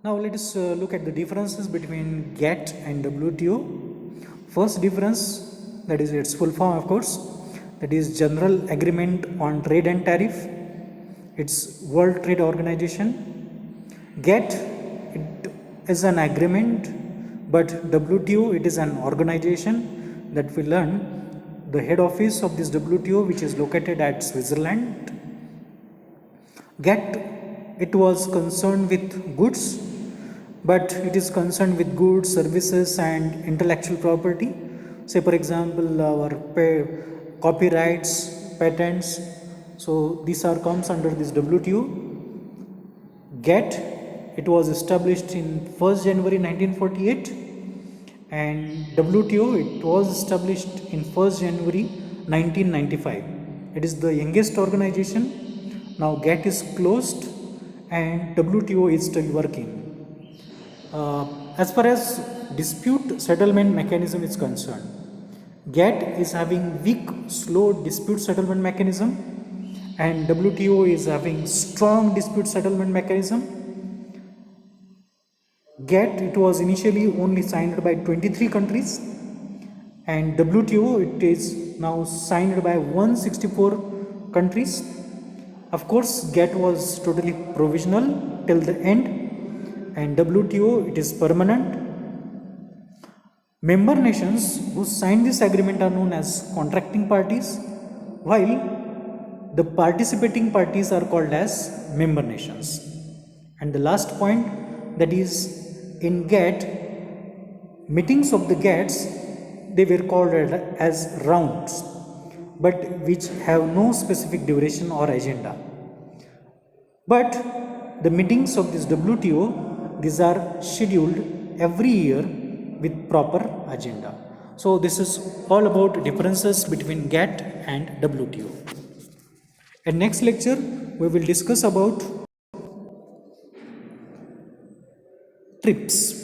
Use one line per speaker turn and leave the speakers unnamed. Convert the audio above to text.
Now let us look at the differences between GATT and WTO. First difference, that is its full form of course, that is General Agreement on Trade and Tariff. It's World Trade Organization. GATT, it is an agreement, but WTO, it is an organization that we learn. The head office of this WTO, which is located at Switzerland. GATT, it was concerned with goods, but it is concerned with goods, services and intellectual property. Say for example, our copyrights, patents. So these are comes under this WTO. GATT, it was established in 1st January 1948, and WTO, it was established in 1st January 1995. It is the youngest organization. Now GATT is closed and WTO is still working. As far as dispute settlement mechanism is concerned, GATT is having weak, slow dispute settlement mechanism, and WTO is having strong dispute settlement mechanism. GATT, it was initially only signed by 23 countries, and WTO, it is now signed by 164 countries. Of course, GATT was totally provisional till the end, and WTO, it is permanent. Member nations who signed this agreement are known as contracting parties, while the participating parties are called as member nations. And the last point, that is in GATT, meetings of the GATTs, they were called as rounds, but which have no specific duration or agenda. But the meetings of this WTO, these are scheduled every year with proper agenda. So this is all about differences between GATT and WTO. In next lecture, we will discuss about TRIPS.